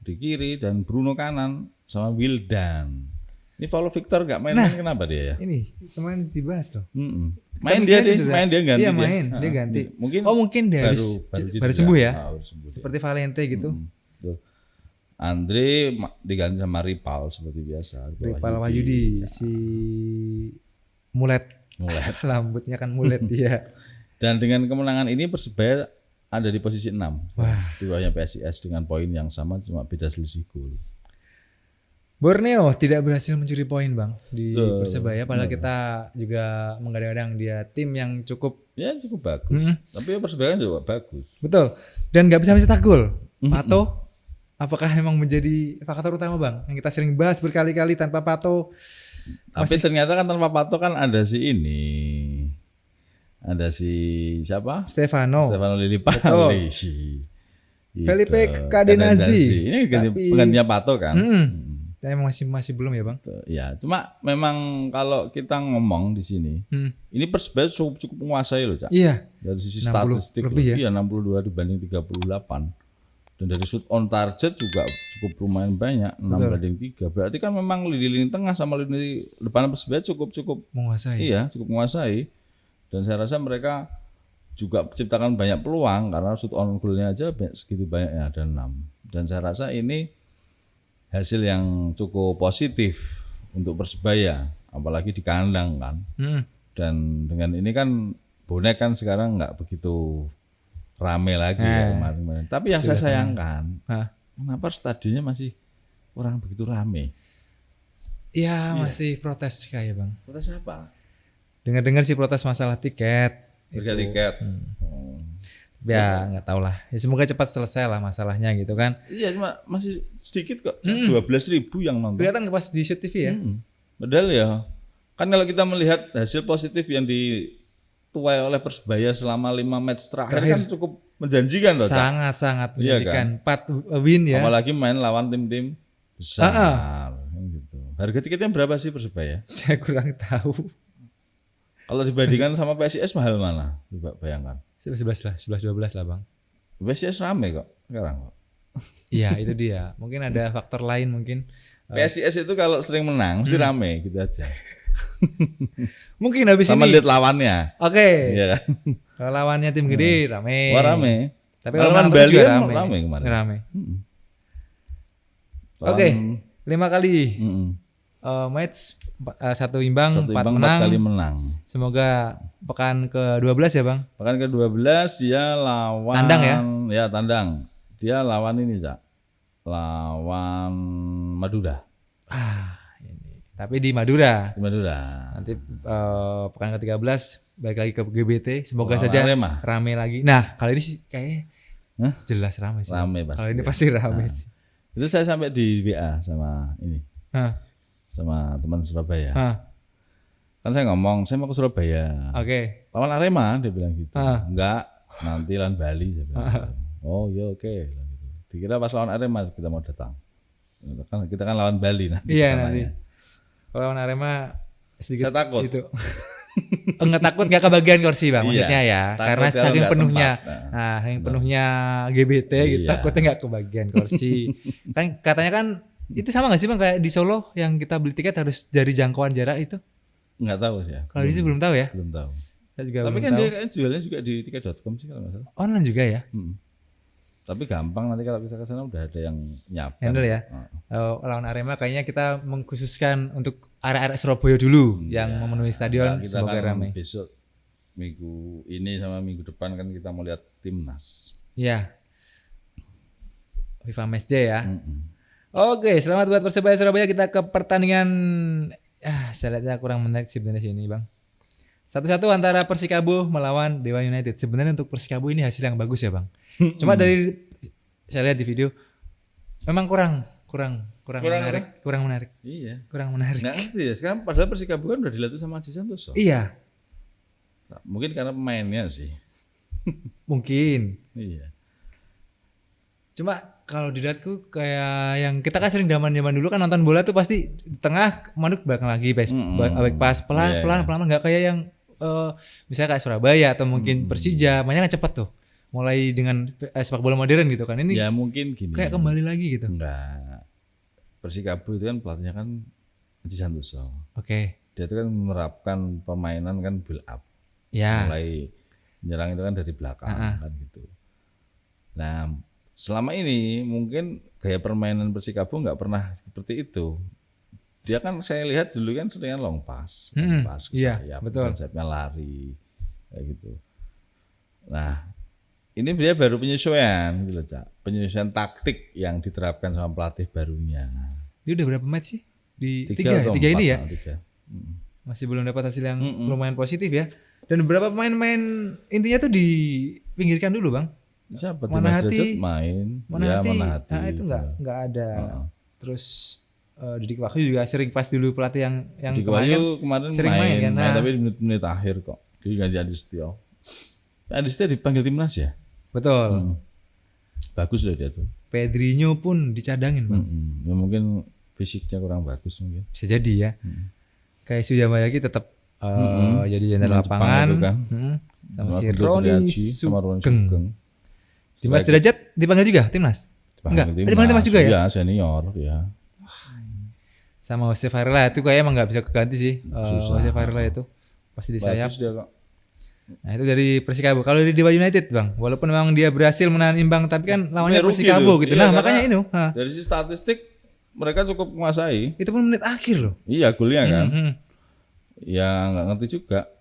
di kiri dan Bruno kanan sama Wildan. Ini Paulo Victor nggak main, kenapa dia ya? Ini kemarin dibahas loh. Main dia ganti. Iya main, dia ganti. Mungkin dia baru sembuh ya. Seperti Valente gitu. Andre diganti sama Ripal seperti biasa. Ripal Wahyudi, si mulet. Rambutnya kan mulet dia. Dan dengan kemenangan ini Persebaya ada di posisi 6. Di bawahnya PSIS dengan poin yang sama, cuma beda selisih gol. Borneo tidak berhasil mencuri poin Bang di Persebaya, padahal kita juga menggadang-gadang dia tim yang cukup bagus. Tapi Persebaya juga bagus. Betul. Dan nggak bisa mencetak gol. Pato apakah memang menjadi faktor utama Bang yang kita sering bahas berkali-kali? Tanpa Pato tapi ternyata kan tanpa Pato kan ada si ini. Ada si siapa? Stefano Lillipali. Felipe Cadenazzi. Ini penggantinya Pato kan. Tapi masih belum ya Bang? Ya, cuma memang kalau kita ngomong di sini, ini Persebaya cukup menguasai loh, Cak. Iya. Dari sisi statistik lebih ya? Iya 62 dibanding 38. Dan dari shoot on target juga cukup lumayan banyak, 6 banding 3. Berarti kan memang di lini tengah sama lini depan Persebaya cukup menguasai. Iya, cukup menguasai. Dan saya rasa mereka juga menciptakan banyak peluang karena shoot on goal-nya aja segitu banyaknya, ada 6. Dan saya rasa ini hasil yang cukup positif untuk Persebaya, apalagi di kandang kan. Dan dengan ini kan bonek kan sekarang nggak begitu rame lagi ya kemarin. Tapi yang saya sayangkan, kenapa stadionnya masih kurang begitu rame? Iya, masih protes kayak Bang. Protes apa? Dengar-dengar sih protes masalah tiket. Harga tiket. Ya nggak tahu lah. Ya, semoga cepat selesai lah masalahnya gitu kan. Iya cuma masih sedikit kok. 12.000 yang nonton. Kelihatan pas di Shoot TV ya. Padahal ya kan kalau kita melihat hasil positif yang dituai oleh Persebaya selama 5 match terakhir kan cukup menjanjikan loh. Sangat menjanjikan. Iya kan? 4 win ya. Apalagi main lawan tim-tim besar. Gitu. Harga tiketnya berapa sih Persebaya? Saya kurang tahu. Kalau dibandingkan sama PSIS mahal mana? Coba bayangkan. 11-12 lah Bang. PSIS rame kok sekarang kok. Iya itu dia. Mungkin ada faktor lain mungkin. PSIS itu kalau sering menang mesti rame gitu aja. Mungkin habis sama ini. Sama lihat lawannya. Oke. Iya kan. Kalau lawannya tim gede rame. Wah rame. Tapi kalau lawan Bali juga rame kemarin. Rame. Oke. 5 kali match 1 imbang, 4 menang. 4 kali menang. Semoga pekan ke-12 ya Bang. Pekan ke-12 dia lawan tandang ya? Ya tandang. Dia lawan ini Cak. Lawan Madura. Ini. Tapi di Madura. Di Madura. Nanti pekan ke-13 balik lagi ke GBT. Semoga saja Arema. Rame lagi. Nah, kali ini sih kayaknya jelas rame sih. Rame pasti. Kali ini pasti rame sih. Itu saya sampai di WA sama ini. Sama teman Surabaya. Kan saya ngomong, saya mau ke Surabaya. Oke. Lawan Arema dia bilang gitu. Enggak, nanti lawan Bali saya bilang. Gitu. Oh iya oke. Dikira pas lawan Arema kita mau datang. Kita kan lawan Bali nanti. Iya nanti. Kalau lawan Arema sedikit saya takut. Itu. Enggak takut enggak kebagian kursi Bang maksudnya ya. Karena saking penuhnya. Saking penuhnya GBT gitu takutnya enggak kebagian kursi. Kan katanya kan itu sama nggak sih Bang kayak di Solo yang kita beli tiket harus dari jangkauan jarak itu? Nggak tahu sih ya. Kalau di sini belum tahu ya? Belum tahu. Saya juga tapi belum kan tahu. Dia kan jualnya juga di tiket.com sih kalau nggak salah. Online juga ya? Tapi gampang nanti kalau kita ke sana udah ada yang nyiapkan. Handle ya. Lawan Arema kayaknya kita mengkhususkan untuk area-area Surabaya dulu yang memenuhi stadion. Kita semoga kan ramai. Besok minggu ini sama minggu depan kan kita mau lihat timnas. Iya. FIFA Matchday ya. Oke, selamat buat Persebaya Surabaya. Kita ke pertandingan. Saya lihatnya kurang menarik sih sebenarnya sini Bang. 1-1 antara Persikabo melawan Dewa United. Sebenarnya untuk Persikabo ini hasil yang bagus ya Bang. Cuma dari saya lihat di video memang kurang menarik. Kurang menarik. Iya. Kurang menarik. Nggak ngerti ya. Sekarang padahal Persikabo kan udah dilatih sama Haji Santoso. Iya. Mungkin karena pemainnya sih. Mungkin. Iya. Cuma kalau dilihatku kayak yang kita kan sering zaman dulu kan nonton bola tuh pasti di tengah Manuk belakang lagi back pas pelan nggak kayak yang misalnya kayak Surabaya atau mungkin Persija, mainnya kan cepet tuh. Mulai dengan sepak bola modern gitu kan. Ini ya mungkin gini. Kayak kembali lagi gitu. Enggak. Persikabo itu kan pelatihnya kan Haji Santoso. Oke. Dia itu kan menerapkan permainan kan build up. Ya. Mulai menyerang itu kan dari belakang kan gitu. Nah, selama ini mungkin gaya permainan Persikabo nggak pernah seperti itu. Dia kan saya lihat dulu kan seringan long pass ke sayap, konsepnya lari kayak gitu. Nah, ini dia baru penyesuaian gitu loh, Cak. Penyesuaian taktik yang diterapkan sama pelatih barunya. Dia udah berapa match sih? Di tiga ini ya? 3. Masih belum dapat hasil yang lumayan positif ya. Dan beberapa pemain-pemain intinya tuh dipinggirkan dulu, Bang. Siapa? Manahati main. Manahati. Ya, Manahati. Nah, itu enggak ada. Terus Didik Wahyu juga sering pas dulu pelatih yang Didik Wahyu kemarin sering main kan. Nah, tapi di menit-menit akhir kok. Dia ganti Adi Setio. Adi Setio dipanggil timnas ya? Betul. Bagus loh dia tuh. Pedrinho pun dicadangin, Bang. Ya mungkin fisiknya kurang bagus mungkin. Bisa jadi ya. Kayak Sujamayaki tetap jadi jenderal lapangan kan. Sama si Roni Sugeng. Dimas Selain Derajat dipanggil juga timnas? Enggak, dipanggil timnas juga ya? Iya, senior ya. Sama Jose Varela itu kayaknya emang nggak bisa keganti sih. Jose Varela itu pasti di sayap. Bagus dia kok. Nah itu dari Persikabo. Kalau di Dewa United, Bang, walaupun memang dia berhasil menahan imbang, tapi kan lawannya Persikabo gitu. Iya, nah makanya ini. Dari sisi statistik mereka cukup menguasai. Itu pun menit akhir loh. Iya, golnya kan. Ya nggak ngerti juga.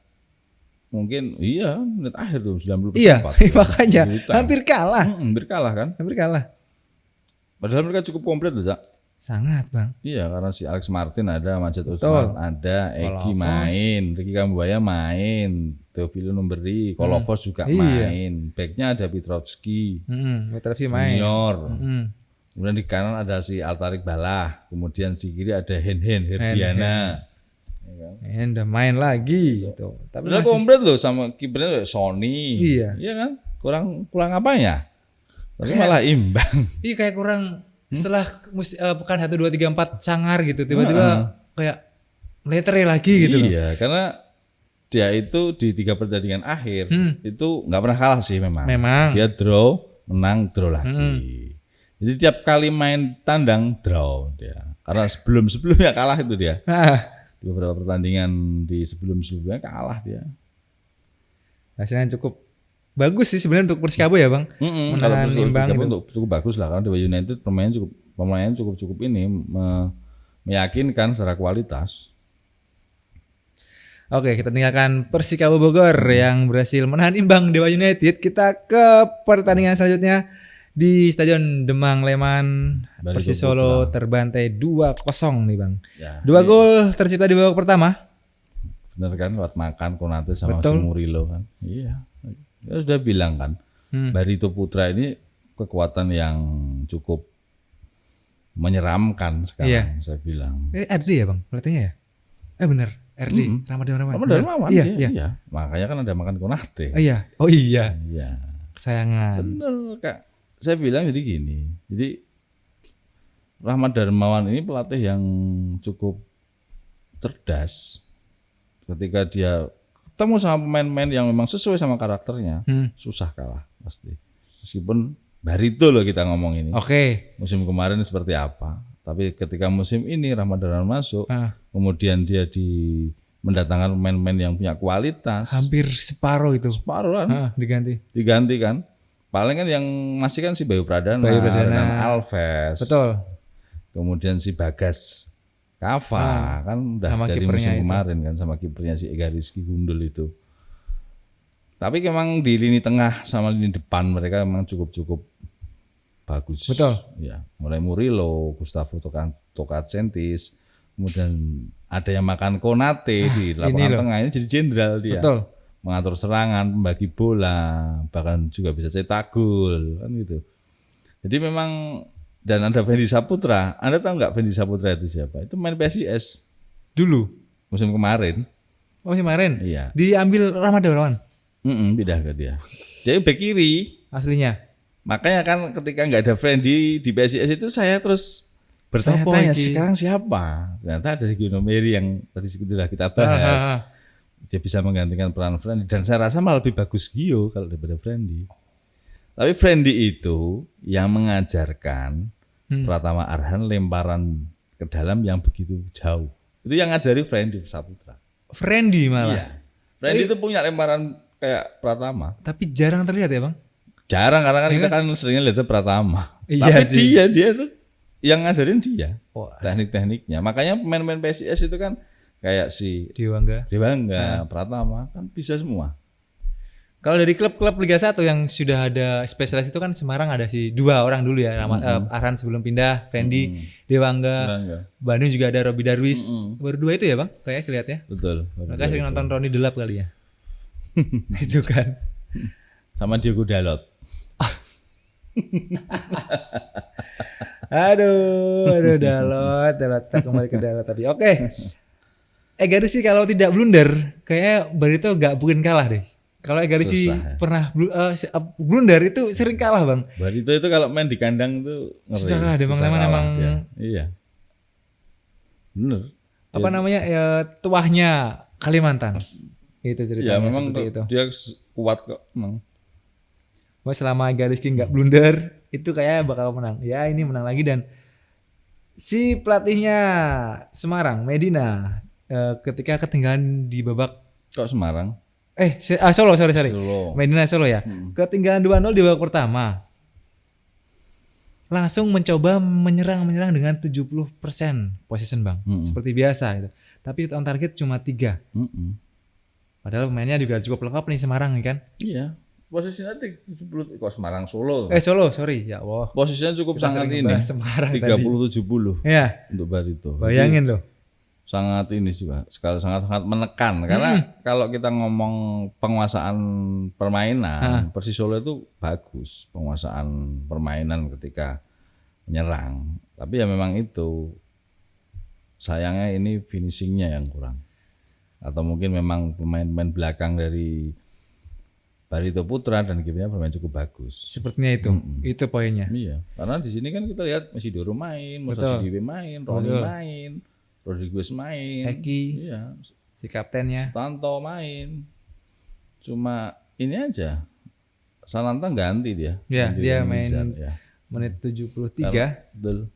Mungkin iya menit akhir tuh 90%. Iya, makanya hampir kalah. Hampir kalah kan? Hampir kalah. Padahal mereka cukup komplit loh, Zak. Sangat, Bang. Iya, karena si Alex Martin ada, Majid Usman ada, Egi main, Ricky Kambuaya main, Teofilo Numberi, Kolovos juga main. Backnya ada Petrovski, Petrovski main. Junior. Kemudian di kanan ada si Altarik Balah, kemudian di kiri ada Herdiana. Udah main lagi gitu. Tapi udah komplit loh sama kipernya Sony. Iya kan? Kurang apa ya? Tapi malah imbang. Iya kayak kurang setelah pekan 1 2 3 4 sangar gitu tiba-tiba kayak meletere lagi gitu loh. Iya, karena dia itu di 3 pertandingan akhir itu nggak pernah kalah sih memang. Dia draw, menang, draw lagi. Jadi tiap kali main tandang draw dia. Karena sebelumnya kalah itu dia. Di beberapa pertandingan di sebelumnya kalah dia. Hasilnya cukup bagus sih sebenarnya untuk Persikabo ya, Bang. Menahan imbang gitu. Cukup bagus lah karena Dewa United pemain cukup ini meyakinkan secara kualitas. Oke, kita tinggalkan Persikabo Bogor yang berhasil menahan imbang Dewa United. Kita ke pertandingan selanjutnya di Stadion Demang Leman. Persis Solo terbantai 2-0 nih, Bang. Ya, 2 gol tercipta di babak pertama. Bener kan, lewat makan Konate sama si Murilo kan. Iya. Ya sudah bilang kan, Barito Putra ini kekuatan yang cukup menyeramkan sekarang, saya bilang. RD ya, Bang, pelatihnya ya? Bener, RD, Ramadan. Iya. Makanya kan ada makan Konate. Iya. Kesayangan. Bener, Kak. Saya bilang jadi gini. Jadi Rahmat Darmawan ini pelatih yang cukup cerdas. Ketika dia ketemu sama pemain-pemain yang memang sesuai sama karakternya, susah kalah pasti. Meskipun Barito loh kita ngomong ini. Musim kemarin seperti apa? Tapi ketika musim ini Rahmat Darmawan masuk, kemudian dia mendatangkan pemain-pemain yang punya kualitas. Hampir separuh itu. Separuh kan? Diganti kan? Paling kan yang masih kan si Bayu Pradana, dan Alves. Betul. Kemudian si Bagas Kava kan udah dari musim kemarin kan sama kipernya si Ega Rizky Gundul itu. Tapi memang di lini tengah sama lini depan mereka memang cukup bagus. Betul. Ya, mulai Murilo, Gustavo Tokacentis, kemudian ada yang makan Konate di lapangan tengah ini jadi jenderal dia. Betul. Mengatur serangan, membagi bola, bahkan juga bisa cetak gol kan gitu. Jadi memang dan ada Fendi Saputra. Anda tahu nggak Fendi Saputra itu siapa? Itu main PSIS dulu musim kemarin. Oh musim kemarin. Iya. Diambil Rahmat Darmawan Pindah ke dia. Dia back kiri. aslinya. Makanya kan ketika nggak ada Friendly di PSIS itu saya terus bertanya-tanya Siapa iki? sekarang siapa? Ternyata ada Gino Meri yang tadi sudah kita bahas. Dia bisa menggantikan peran Friendly dan saya rasa malah lebih bagus Gio kalau daripada Friendly. Tapi Friendly itu yang mengajarkan Pratama Arhan lemparan ke dalam yang begitu jauh. Itu yang ngajari Friendly Saputra. Friendly malah. Iya. Friendly itu punya lemparan kayak Pratama. Tapi jarang terlihat ya bang. Jarang karena kan kita kan seringnya lihatnya Pratama. Iya Tapi sih. dia tuh yang ngajarin dia Wah, teknik-tekniknya. Makanya pemain-pemain PSIS itu kan kayak si Dewangga. Dewangga, Pratama kan bisa semua. Kalau dari klub-klub Liga 1 yang sudah ada spesialis itu kan Semarang ada si 2 orang dulu ya, Arhan sebelum pindah, Fendi, Dewangga, Dewangga. Bandung juga ada Robi Darwis. Baru 2 itu ya bang, kayak kelihatannya. Betul. Makanya sering nonton Roni Delap kali ya. Itu kan. Sama Diogo Dalot. Aduh Dalot kembali ke Dalot tadi. Oke. Garis sih kalau tidak blunder, kayaknya Barito gak mungkin kalah deh. Kalau Garisi Susah, ya. pernah blunder itu sering kalah bang. Barito itu kalau main di kandang tuh ngeri. Susah kalah dia, Bang. Susah Emang- kalah emang- dia. Iya. Bener. Apa namanya ya, tuahnya Kalimantan. Itu ceritanya Ya memang seperti itu. dia kuat kok. Memang. Wah, selama Gariski nggak blunder itu kayak bakal menang. Ya ini menang lagi dan si pelatihnya Semarang Medina ketika ketinggalan di babak Kok Semarang? Solo sorry. Solo. Medina Solo ya. Ketinggalan 2-0 di babak pertama. Langsung mencoba menyerang dengan 70% possession bang. Seperti biasa gitu. Tapi on target cuma 3. Padahal pemainnya juga cukup lengkap nih Semarang nih kan. Iya. Posisinya 70 kok Semarang Solo. Solo sorry ya Allah. Posisinya cukup Kita sangat sering ini. ngebahas Semarang 30-70 Ya untuk Barito. bayangin loh. Sangat ini juga sekali sangat menekan karena kalau kita ngomong penguasaan permainan Persis Solo itu bagus penguasaan permainan ketika menyerang tapi ya memang itu sayangnya ini finishingnya yang kurang atau mungkin memang pemain-pemain belakang dari Barito Putra dan kimnya bermain cukup bagus. Sepertinya itu poinnya. Iya karena di sini kan kita lihat Mesidoro main, Musa Sidibe main, Roni main, Rodriguez main, Eki, iya, si kaptennya. Sutanto main. Cuma ini aja. Sananta ganti dia. Ya, Ganti dia Rizal, main ya. menit 73. Betul.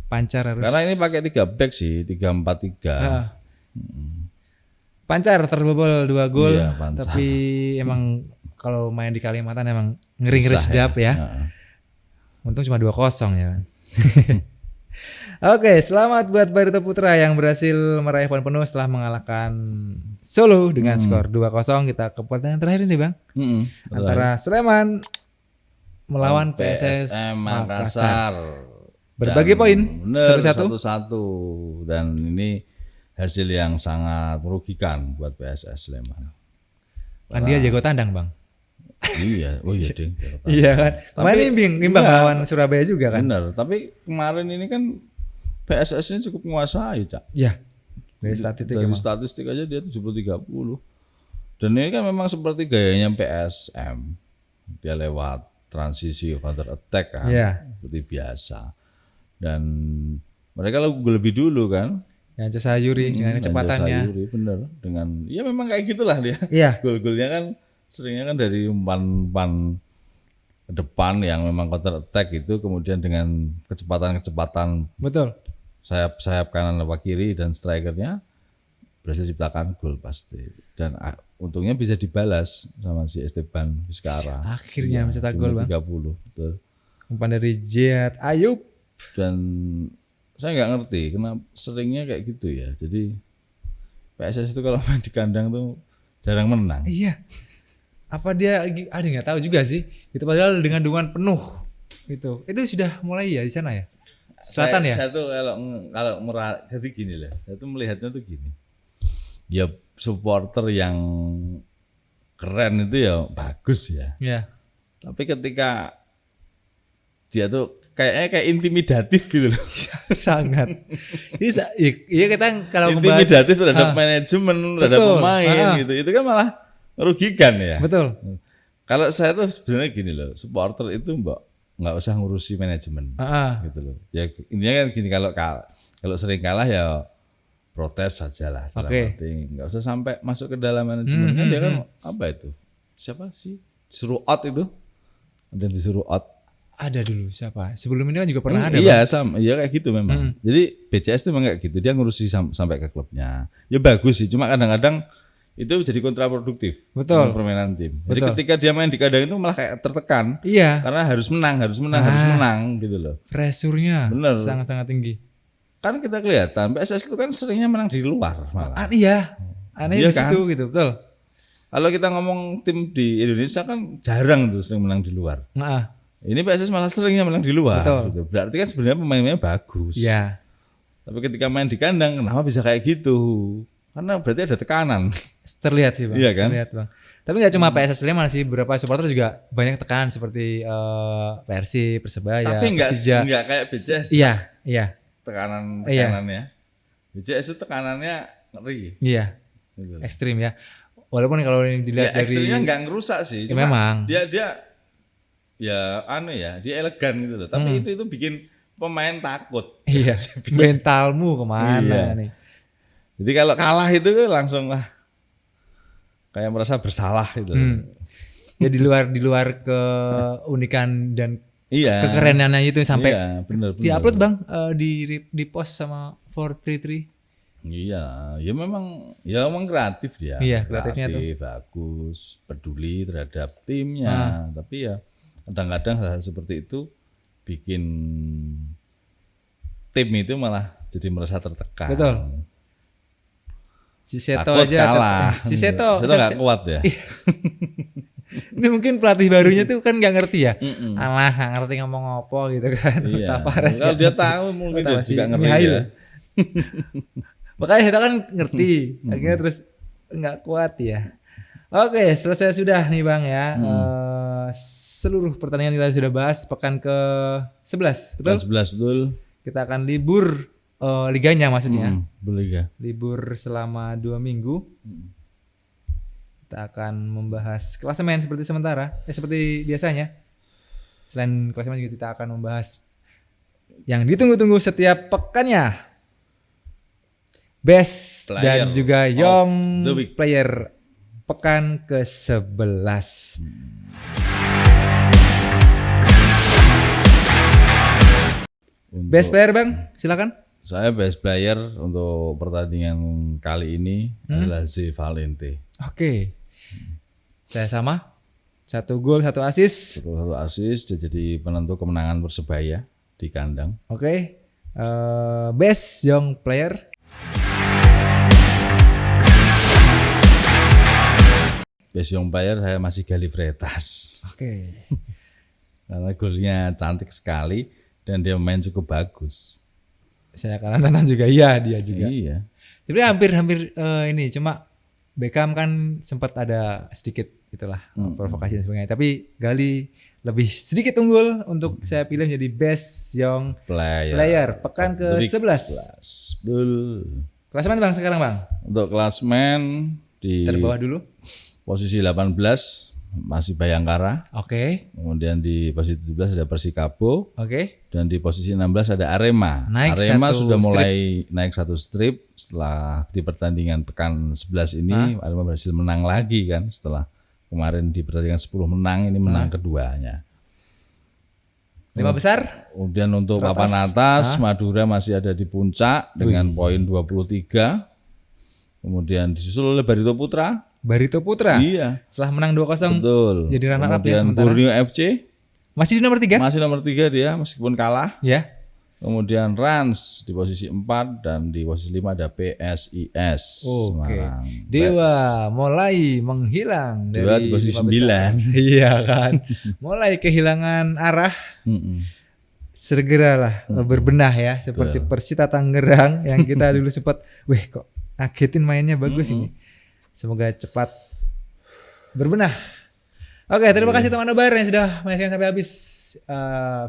Pancar harus. Karena ini pakai 3 back sih, 3-4-3. Pancar terbobol 2 gol. Iya, Pancar. Tapi emang kalau main di Kalimantan emang ngeri-ngeri Susah sedap ya. Heeh. Untung cuma 2-0 ya kan. Oke, selamat buat Barito Putra yang berhasil meraih poin penuh setelah mengalahkan Solo dengan skor 2-0. Kita ke pertandingan terakhir ini, Bang. Antara Sleman melawan PSS Makassar. Berbagi poin Bener, 1-1. 1-1 dan ini hasil yang sangat merugikan buat PSS Sleman. Kan dia jago tandang, Bang. Iya, oh iya ding. Iya kan. Kemarin imbang iya. lawan Surabaya juga kan. Bener, tapi kemarin ini kan PSS ini cukup menguasai, Cak. Iya. Dari statistik Dari emang. statistik aja dia 70-30. Dan ini kan memang seperti gayanya PSM. Dia lewat transisi counter attack kan. Iya. Seperti biasa. Dan mereka lebih dulu kan. Yang Sayuri dengan kecepatannya. Sayuri, bener. Dengan ya memang kayak gitulah dia. Iya. Gol-golnya kan seringnya kan dari umpan-umpan ke depan yang memang counter attack itu kemudian dengan kecepatan-kecepatan Betul. sayap kanan atau kiri dan strikernya berhasil ciptakan gol pasti dan untungnya bisa dibalas sama si Esteban Vizcarra. Akhirnya mencetak gol, Bang. 30 betul. Umpan dari Jihad Ayub. Dan saya nggak ngerti kenapa seringnya kayak gitu ya. Jadi PSS itu kalau main di kandang tuh jarang menang. Iya. Apa dia nggak tahu juga sih. Itu padahal dengan dukungan penuh gitu. Itu sudah mulai ya di sana ya. Selatan ya. Saya tuh kalau jadi gini lah. Saya tuh melihatnya tuh gini. Ya supporter yang keren itu ya bagus ya. Iya. Tapi ketika dia tuh kayaknya kayak intimidatif gitu loh. Sangat. Iya kita kalau ngebahas Intimidatif terhadap manajemen, terhadap pemain gitu. Itu kan malah merugikan ya. Betul. Kalau saya tuh sebenarnya gini loh, supporter itu nggak usah ngurusi manajemen gitu loh. Ya intinya kan gini, kalau sering kalah ya protes saja lah. Nggak usah sampai masuk ke dalam manajemen. Kan dia kan apa itu? Siapa sih? Disuruh out itu? Ada disuruh out. Ada dulu siapa? Sebelum ini kan juga pernah ada. Iya sama, iya kayak gitu memang. Jadi BCS itu memang kayak gitu, dia ngurusi sampai ke klubnya. Ya bagus sih, cuma kadang-kadang itu jadi kontraproduktif. Betul. Permainan tim. Jadi ketika dia main di kandang itu malah kayak tertekan. Iya. Karena harus menang gitu loh. Pressure-nya Bener. sangat-sangat tinggi. Kan kita kelihatan PSS itu kan seringnya menang di luar malah. Iya. Aneh Iya di situ gitu, betul. Kalau kita ngomong tim di Indonesia kan jarang tuh sering menang di luar. Nah, ini PSS malah seringnya menang di luar. betul. Gitu. Berarti kan sebenarnya pemain-pemainnya bagus. Iya. Tapi ketika main di kandang, kenapa bisa kayak gitu? Karena berarti ada tekanan. Terlihat sih Bang. Iya kan? Terlihat Bang. Tapi nggak cuma PSS Sleman sih, beberapa supporter juga banyak tekanan seperti Persib, Persebaya, Tapi Persija. enggak kayak BCS. Iya. Tekanannya. BCS itu tekanannya ngeri. Iya. Gitu. Ekstrim ya. Walaupun kalau ini dilihat dari ekstrimnya enggak ngerusak sih. Ya, memang. Dia dia elegan gitu loh. Tapi itu bikin pemain takut. Iya. Mentalmu kemana nih? Jadi kalau kalah itu langsung kayak merasa bersalah gitu. Ya di luar keunikan dan Iya. kekerenannya itu sampai bener. Di-upload Bang di post sama 433. Iya, ya memang kreatif dia. Iya, kreatifnya tuh bagus, peduli terhadap timnya. Tapi ya kadang-kadang hal seperti itu bikin tim itu malah jadi merasa tertekan. Betul. Si Seto takut aja kalah. Si Seto nggak kuat ya. Ini mungkin pelatih barunya tuh kan nggak ngerti ya. Alah nggak ngerti ngomong apa gitu kan. Iya. Kalau dia tahu mungkin dia juga ngerti ya. Makanya Seto kan ngerti. Akhirnya terus nggak kuat ya. Oke, selesai sudah nih Bang ya. Seluruh pertandingan kita sudah bahas pekan ke-11, betul? 11 betul. Kita akan libur liganya maksudnya. Berliga. Libur selama 2 minggu. Kita akan membahas klasemen seperti seperti biasanya. Selain klasemen juga kita akan membahas yang ditunggu-tunggu setiap pekannya. Best dan juga Young Player pekan ke-11. Best player Bang, silakan. Saya best player untuk pertandingan kali ini adalah Zé Valente. Oke. Saya sama. 1 gol, 1 assist. 1 assist, dia jadi penentu kemenangan Persebaya di kandang. Oke. Best Young Player. Best Young Player saya masih Gali Freitas. Oke. Karena golnya cantik sekali dan dia main cukup bagus. Saya karena nonton juga, iya dia juga. Iya. Jadi hampir ini cuma Beckham kan sempat ada sedikit itulah provokasi dan sebagainya. Tapi Gali lebih sedikit unggul untuk saya pilih menjadi Best Young Player pekan ke-11. Klasemen Bang sekarang Bang. Untuk klasemen di terbawah dulu. Posisi 18 masih Bayangkara. Oke. Kemudian di posisi 17 ada Persikabo. Oke. Dan di posisi 16 ada Arema. Arema sudah mulai naik 1 strip setelah di pertandingan pekan 11 ini. Arema berhasil menang lagi kan setelah kemarin di pertandingan 10 menang, ini menang keduanya. 5 besar. Kemudian untuk papan atas Madura masih ada di puncak dengan poin 23. Kemudian disusul oleh Barito Putra. Iya. Setelah menang 2-0. Betul. Jadi runner up ya sementara. Borneo FC masih di nomor 3? Masih nomor 3 dia meskipun kalah. Ya. Kemudian Rans di posisi 4 dan di posisi 5 ada PSIS. Oke. Dewa mulai menghilang Dewa dari di posisi 9. Iya kan. Mulai kehilangan arah. Segeralah berbenah ya seperti Persita Tangerang yang kita dulu sempat kok ngagetin mainnya bagus ini. Semoga cepat berbenah. Oke, terima kasih teman Nobar yang sudah menyaksikan sampai habis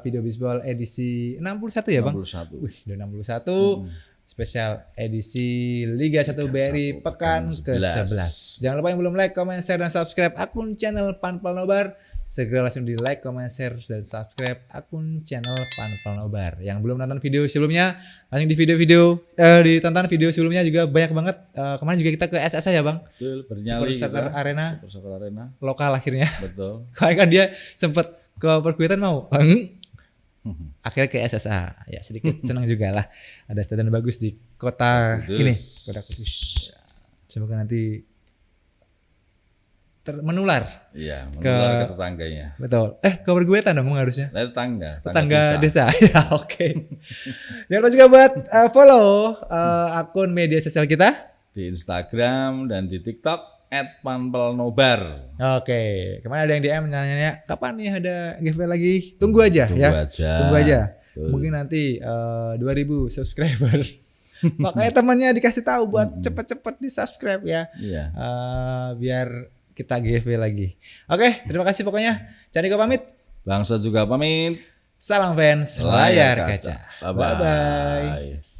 video baseball edisi 61 ya, Bang? 61. Wih, udah 61. Spesial edisi Liga 1 BRI pekan ke-11. Jangan lupa yang belum like, comment, share, dan subscribe akun channel Panpel Nobar. Segera langsung di like, comment, share, dan subscribe akun channel Panpel Nobar. Yang belum nonton video sebelumnya, langsung di ditonton video sebelumnya juga banyak banget. Kemarin juga kita ke SSA ya, Bang? Betul, bernyali Super Soccer Arena. Super Soccer Arena. Lokal akhirnya. Betul. Kemarin kan dia sempet ke perkuitan mau. Akhirnya ke SSA. Ya sedikit senang juga lah. Ada stadion bagus di kota Kudus. ini. Kota Kudus. Semoga nanti menular. Iya, menular ke tetangganya. Betul. Ke perguetan dong harusnya. Tetangga Desa. Ya, oke. Jangan lupa juga buat follow akun media sosial kita di Instagram dan di TikTok @panpelnobar. Oke. Kemarin ada yang DM nanya kapan nih ada giveaway lagi? Tunggu aja. Tunggu aja. Betul. Mungkin nanti 2000 subscriber. Makanya temannya dikasih tahu buat cepet-cepet di subscribe ya. Iya. Biar kita giveaway lagi. Oke, terima kasih pokoknya. Caniko pamit. Bangsa juga pamit. Salam fans layar kaca. Bye-bye.